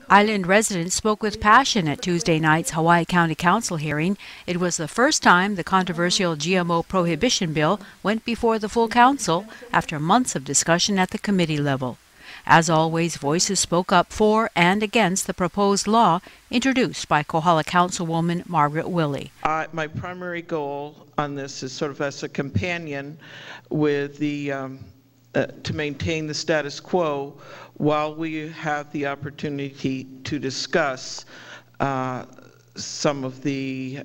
Island residents spoke with passion at Tuesday night's Hawaii County Council hearing. It was the first time the controversial GMO prohibition bill went before the full council after months of discussion at the committee level. As always, voices spoke up for and against the proposed law introduced by Kohala Councilwoman Margaret Willey. My primary goal on this is sort of as a companion with the to maintain the status quo while we have the opportunity to discuss some of the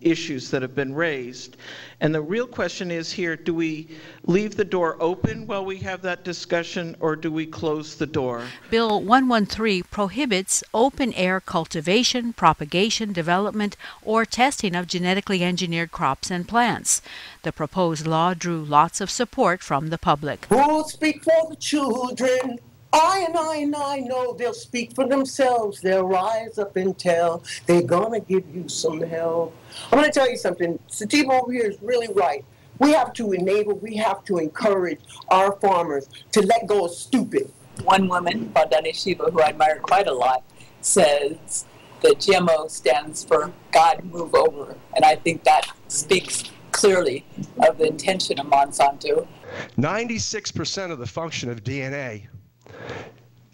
issues that have been raised. And the real question is here, do we leave the door open while we have that discussion, or do we close the door? Bill 113 prohibits open-air cultivation, propagation, development, or testing of genetically engineered crops and plants. The proposed law drew lots of support from the public. Who'll speak for the children? I know they'll speak for themselves. They'll rise up and tell. They're gonna give you some help. I'm gonna tell you something. Sativa over here is really right. We have to enable, we have to encourage our farmers to let go of stupid. One woman, Vandana Shiva, who I admire quite a lot, says that GMO stands for God move over. And I think that speaks clearly of the intention of Monsanto. 96% of the function of DNA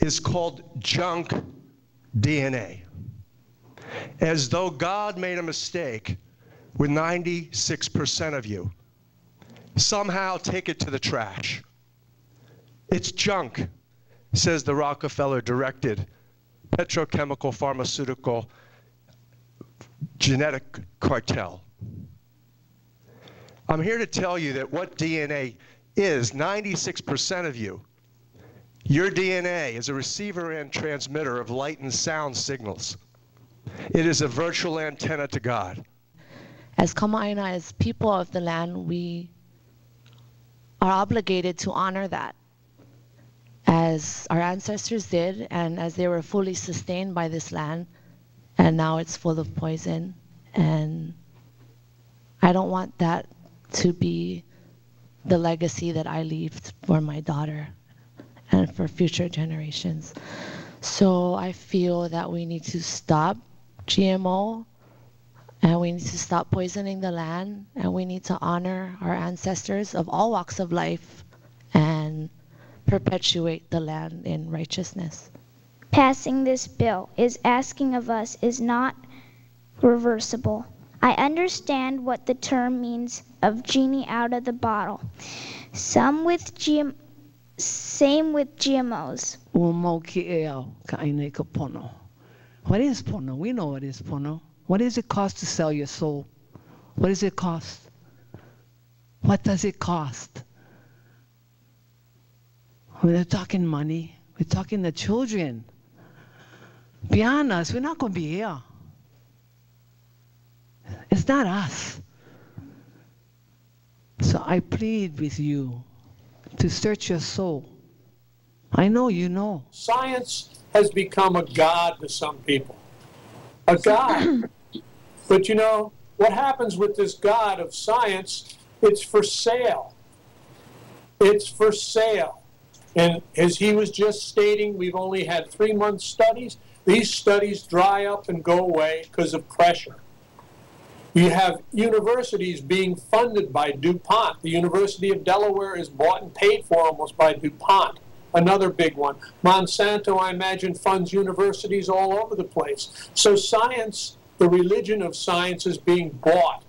is called junk DNA. As though God made a mistake with 96% of you. Somehow take it to the trash. It's junk, says the Rockefeller-directed petrochemical pharmaceutical genetic cartel. I'm here to tell you that what DNA is, 96% of you, your DNA is a receiver and transmitter of light and sound signals. It is a virtual antenna to God. As Kama'aina, as people of the land, we are obligated to honor that, as our ancestors did, and as they were fully sustained by this land, and now it's full of poison. And I don't want that to be the legacy that I leave for my daughter and for future generations. So I feel that we need to stop GMO, and we need to stop poisoning the land, and we need to honor our ancestors of all walks of life and perpetuate the land in righteousness. Passing this bill is asking of us is not reversible. I understand what the term means of genie out of the bottle. Same with GMOs. What is pono? We know what is pono. What does it cost to sell your soul? What does it cost? What does it cost? We're not talking money. We're talking the children. Beyond us, we're not going to be here. It's not us. So I plead with you to search your soul. I know you know. Science has become a god to some people. A god. But you know, what happens with this god of science, it's for sale. It's for sale. And as he was just stating, we've only had 3-month studies. These studies dry up and go away because of pressure. You have universities being funded by DuPont. The University of Delaware is bought and paid for almost by DuPont. Another big one. Monsanto, I imagine, funds universities all over the place. So science, the religion of science, is being bought,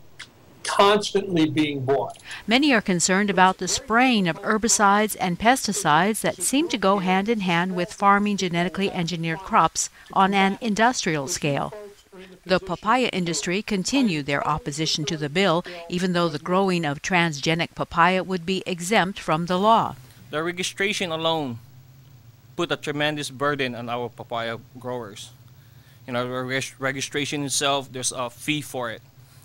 constantly being bought. Many are concerned about the spraying of herbicides and pesticides that seem to go hand in hand with farming genetically engineered crops on an industrial scale. The papaya industry continued their opposition to the bill, even though the growing of transgenic papaya would be exempt from the law. The registration alone put a tremendous burden on our papaya growers. You know, the registration itself, there's a fee for it.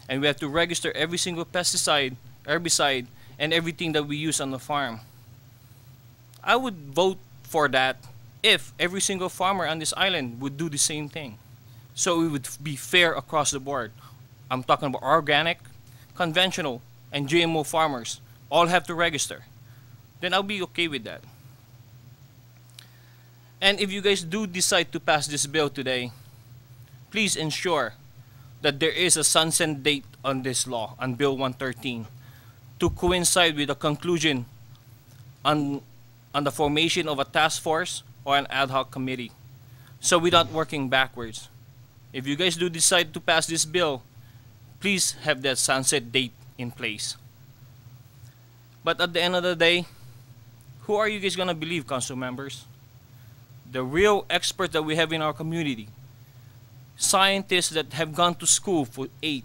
And we have to register every single pesticide, herbicide, and everything that we use on the farm. I would vote for that if every single farmer on this island would do the same thing. So it would be fair across the board. I'm talking about organic, conventional, and GMO farmers all have to register. Then I'll be okay with that. And if you guys do decide to pass this bill today, please ensure that there is a sunset date on this law, on Bill 113, to coincide with the conclusion on the formation of a task force or an ad hoc committee. So we're not working backwards. If you guys do decide to pass this bill, please have that sunset date in place. But at the end of the day, who are you guys gonna believe, council members? The real experts that we have in our community, scientists that have gone to school for 8,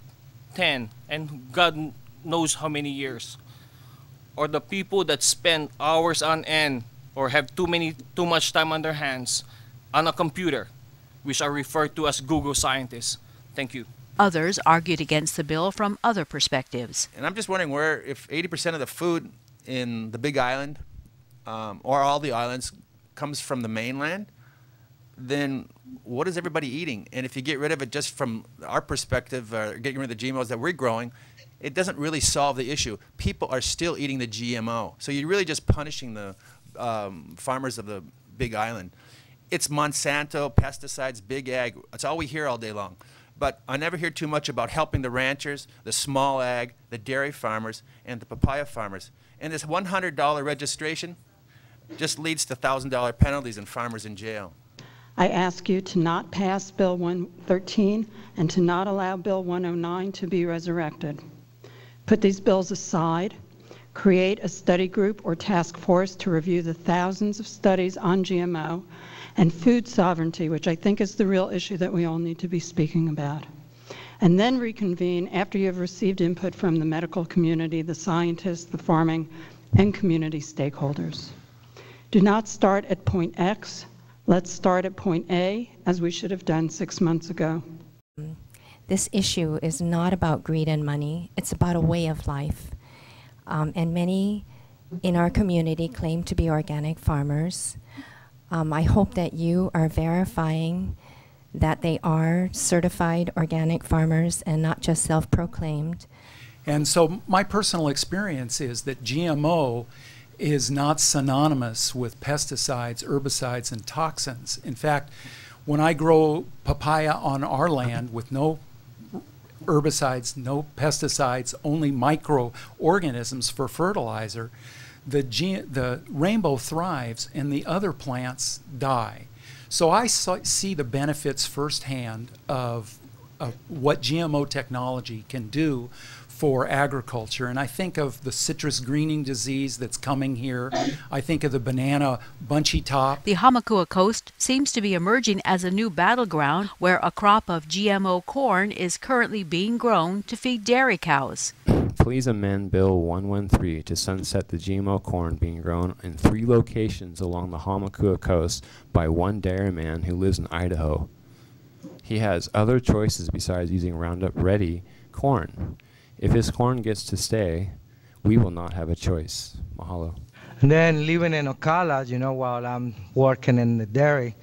10, and God knows how many years, or the people that spend hours on end or have too much time on their hands on a computer, which are referred to as Google scientists. Thank you. Others argued against the bill from other perspectives. And I'm just wondering where, if 80% of the food in the Big Island, or all the islands, comes from the mainland, then what is everybody eating? And if you get rid of it just from our perspective, getting rid of the GMOs that we're growing, it doesn't really solve the issue. People are still eating the GMO. So you're really just punishing the farmers of the Big Island. It's Monsanto, pesticides, big ag. That's all we hear all day long. But I never hear too much about helping the ranchers, the small ag, the dairy farmers, and the papaya farmers. And this $100 registration just leads to $1,000 penalties and farmers in jail. I ask you to not pass Bill 113 and to not allow Bill 109 to be resurrected. Put these bills aside, create a study group or task force to review the thousands of studies on GMO and food sovereignty, which I think is the real issue that we all need to be speaking about. And then reconvene after you have received input from the medical community, the scientists, the farming, and community stakeholders. Do not start at point X. Let's start at point A, as we should have done 6 months ago. This issue is not about greed and money. It's about a way of life. And many in our community claim to be organic farmers. I hope that you are verifying that they are certified organic farmers and not just self-proclaimed. And so my personal experience is that GMO is not synonymous with pesticides, herbicides, and toxins. In fact, when I grow papaya on our land with no herbicides, no pesticides, only microorganisms for fertilizer, the rainbow thrives and the other plants die. So I see the benefits firsthand of what GMO technology can do for agriculture. And I think of the citrus greening disease that's coming here. I think of the banana bunchy top. The Hamakua Coast seems to be emerging as a new battleground where a crop of GMO corn is currently being grown to feed dairy cows. Please amend Bill 113 to sunset the GMO corn being grown in 3 locations along the Hamakua Coast by one dairyman who lives in Idaho. He has other choices besides using Roundup Ready corn. If his corn gets to stay, we will not have a choice. Mahalo. And then living in Ocala, you know, while I'm working in the dairy,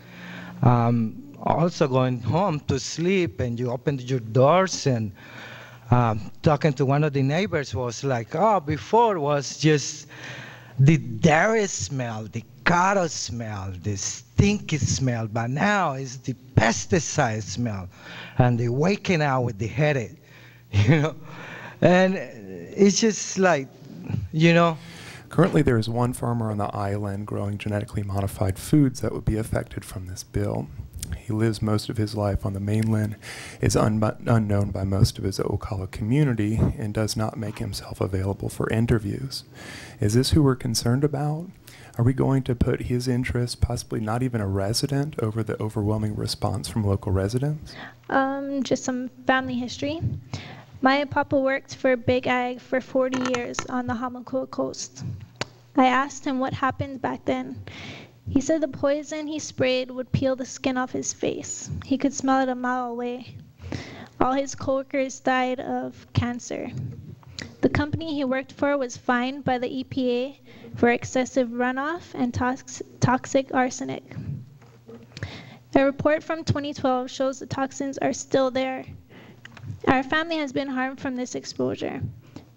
also going home to sleep, and you open your doors, and talking to one of the neighbors was like, oh, before was just the dairy smell, the cattle smell, the stinky smell, but now it's the pesticide smell, and the waking out with the headache, you know. And it's just like, you know. Currently there is one farmer on the island growing genetically modified foods that would be affected from this bill. He lives most of his life on the mainland, is unknown by most of his Ocala community, and does not make himself available for interviews. Is this who we're concerned about? Are we going to put his interest, possibly not even a resident, over the overwhelming response from local residents? Just some family history. My papa worked for Big Ag for 40 years on the Hamakua Coast. I asked him what happened back then. He said the poison he sprayed would peel the skin off his face. He could smell it a mile away. All his coworkers died of cancer. The company he worked for was fined by the EPA for excessive runoff and toxic arsenic. A report from 2012 shows the toxins are still there. Our family has been harmed from this exposure.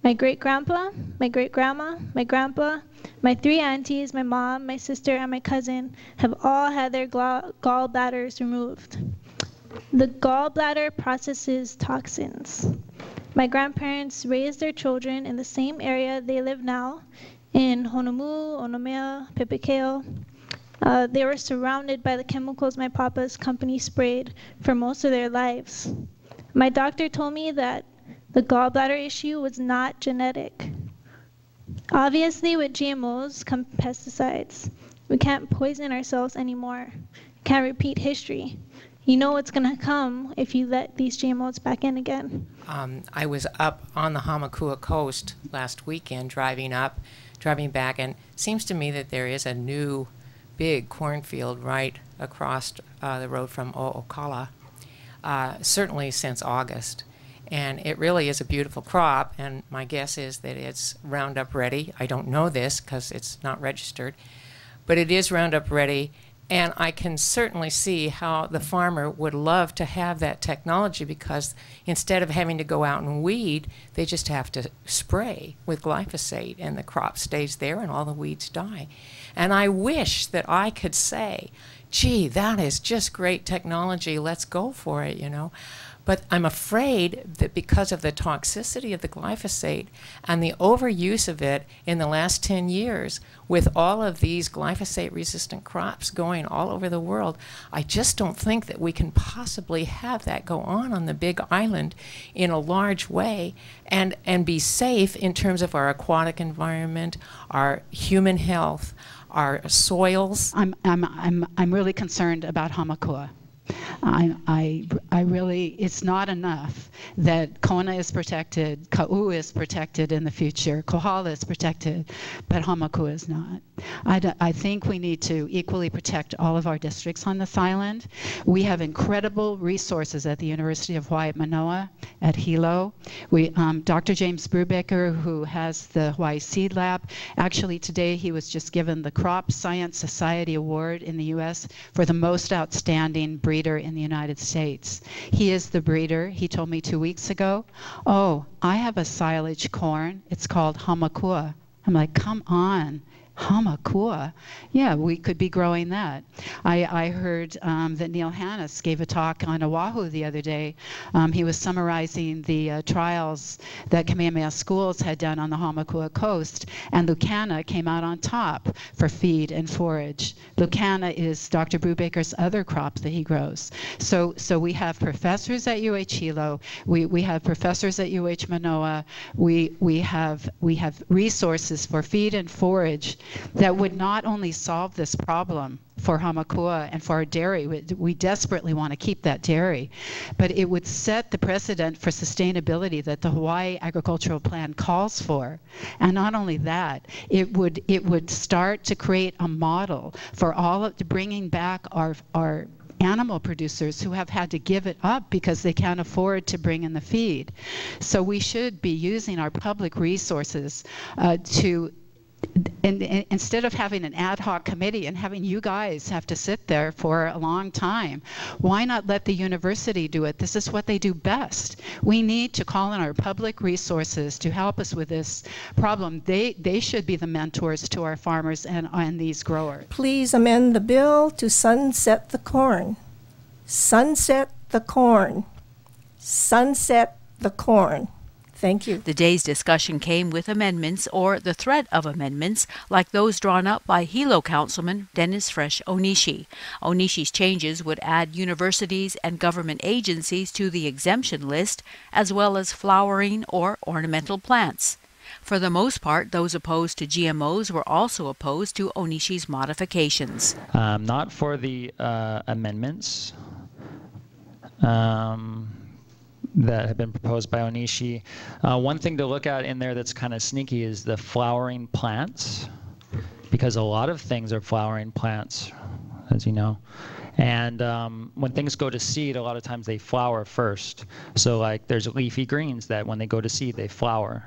My My great-grandpa, my great-grandma, my grandpa, my 3 aunties, my mom, my sister, and my cousin have all had their gallbladders removed. The gallbladder processes toxins. My grandparents raised their children in the same area they live now, in Honomu, Onomea, Pepekeo. They were surrounded by the chemicals my papa's company sprayed for most of their lives. My doctor told me that the gallbladder issue was not genetic. Obviously, with GMOs come pesticides. We can't poison ourselves anymore. Can't repeat history. You know what's going to come if you let these GMOs back in again. I was up on the Hamakua coast last weekend, driving back, and it seems to me that there is a new big cornfield right across the road from O'Okala, certainly since August. And it really is a beautiful crop, and my guess is that it's Roundup ready. I don't know this because it's not registered, but it is Roundup ready. And I can certainly see how the farmer would love to have that technology, because instead of having to go out and weed, they just have to spray with glyphosate and the crop stays there and all the weeds die. And I wish that I could say, gee, that is just great technology, let's go for it, you know. But I'm afraid that because of the toxicity of the glyphosate and the overuse of it in the last 10 years, with all of these glyphosate-resistant crops going all over the world, I just don't think that we can possibly have that go on the Big Island in a large way and be safe in terms of our aquatic environment, our human health, our soils. I'm really concerned about Hamakua. I really, it's not enough that Kona is protected, Ka'u is protected in the future, Kohala is protected, but Hamakua is not. I think we need to equally protect all of our districts on this island. We have incredible resources at the University of Hawaii at Manoa, at Hilo. Dr. James Brubaker, who has the Hawaii Seed Lab, actually today he was just given the Crop Science Society Award in the U.S. for the most outstanding breeder in the United States. He is the breeder. He told me 2 weeks ago, oh, I have a silage corn. It's called Hamakua. I'm like, come on. Hamakua. Yeah, we could be growing that. I heard that Neil Hannes gave a talk on Oahu the other day. He was summarizing the trials that Kamehameha Schools had done on the Hamakua coast, and Lucana came out on top for feed and forage. Lucana is Dr. Brubaker's other crop that he grows. So we have professors at UH Hilo. We have professors at UH Manoa. We have resources for feed and forage that would not only solve this problem for Hamakua and for our dairy, we desperately want to keep that dairy, but it would set the precedent for sustainability that the Hawaii Agricultural Plan calls for. And not only that, it would start to create a model for all of bringing back our animal producers who have had to give it up because they can't afford to bring in the feed. So we should be using our public resources and instead of having an ad hoc committee and having you guys have to sit there for a long time, why not let the university do it? This is what they do best. We need to call on our public resources to help us with this problem. They should be the mentors to our farmers and these growers. Please amend the bill to sunset the corn. Sunset the corn. Sunset the corn. Thank you. The day's discussion came with amendments or the threat of amendments like those drawn up by Hilo Councilman Dennis Fresh Onishi. Onishi's changes would add universities and government agencies to the exemption list, as well as flowering or ornamental plants. For the most part, those opposed to GMOs were also opposed to Onishi's modifications. Not for the amendments that have been proposed by Onishi. One thing to look at in there that's kind of sneaky is the flowering plants, because a lot of things are flowering plants, as you know. And when things go to seed, a lot of times they flower first. So like there's leafy greens that when they go to seed, they flower.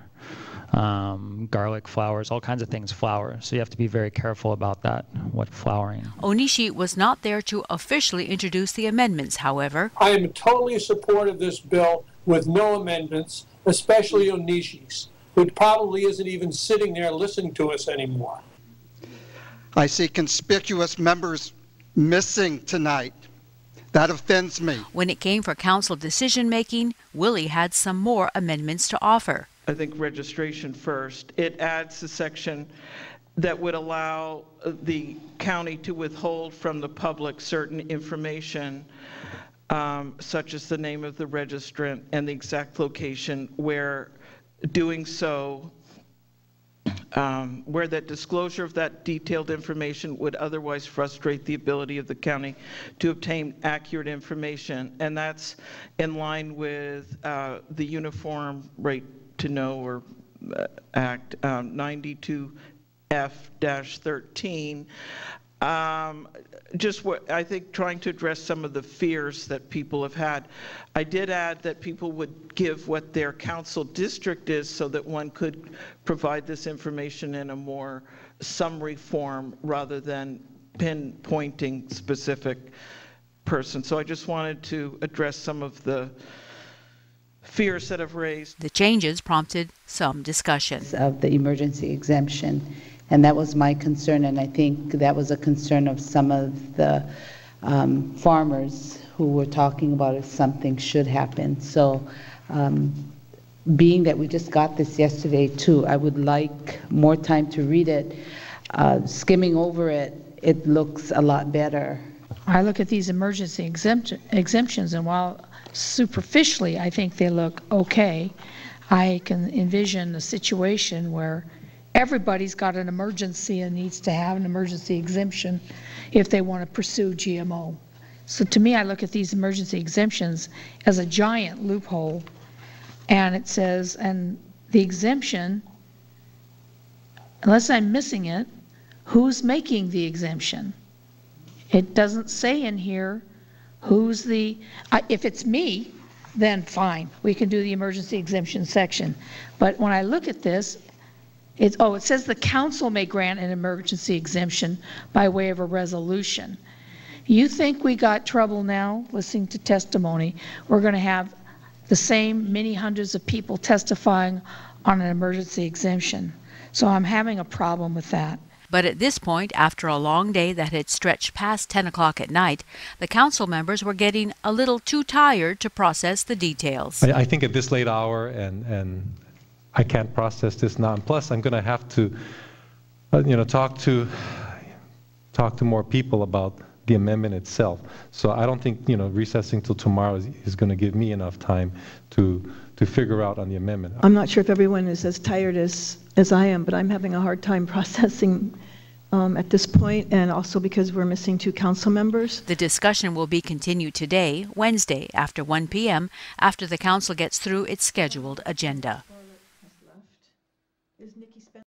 Garlic flowers, all kinds of things flower. So you have to be very careful about that, what flowering. Onishi was not there to officially introduce the amendments, however. I am totally in support of this bill with no amendments, especially Onishi's. who probably isn't even sitting there listening to us anymore. I see conspicuous members missing tonight. That offends me. When it came for council decision-making, Willie had some more amendments to offer. I think registration first. It adds a section that would allow the county to withhold from the public certain information, such as the name of the registrant and the exact location, where doing so, where that disclosure of that detailed information would otherwise frustrate the ability of the county to obtain accurate information. And that's in line with the Uniform Right to Know or Act 92F-13. Just what I think, trying to address some of the fears that people have had. I did add that people would give what their council district is so that one could provide this information in a more summary form rather than pinpointing specific person. So I just wanted to address some of the fears that have raised. The changes prompted some discussion. Of the emergency exemption. And that was my concern, and I think that was a concern of some of the farmers who were talking about if something should happen. So being that we just got this yesterday too, I would like more time to read it. Skimming over it, it looks a lot better. I look at these emergency exemptions, and while superficially I think they look okay, I can envision a situation where everybody's got an emergency and needs to have an emergency exemption if they want to pursue GMO. So to me, I look at these emergency exemptions as a giant loophole, and it says, and the exemption, unless I'm missing it, who's making the exemption? It doesn't say in here who's the, if it's me, then fine, we can do the emergency exemption section. But when I look at this, it says the council may grant an emergency exemption by way of a resolution. You think we got trouble now listening to testimony? We're going to have the same many hundreds of people testifying on an emergency exemption. So I'm having a problem with that. But at this point, after a long day that had stretched past 10 o'clock at night, the council members were getting a little too tired to process the details. I think at this late hour, and I can't process this now. And plus, I'm going to have to, talk to more people about the amendment itself. So I don't think, recessing till tomorrow is going to give me enough time to figure out on the amendment. I'm not sure if everyone is as tired as I am, but I'm having a hard time processing at this point, and also because we're missing 2 council members. The discussion will be continued today, Wednesday, after 1 p.m., after the council gets through its scheduled agenda.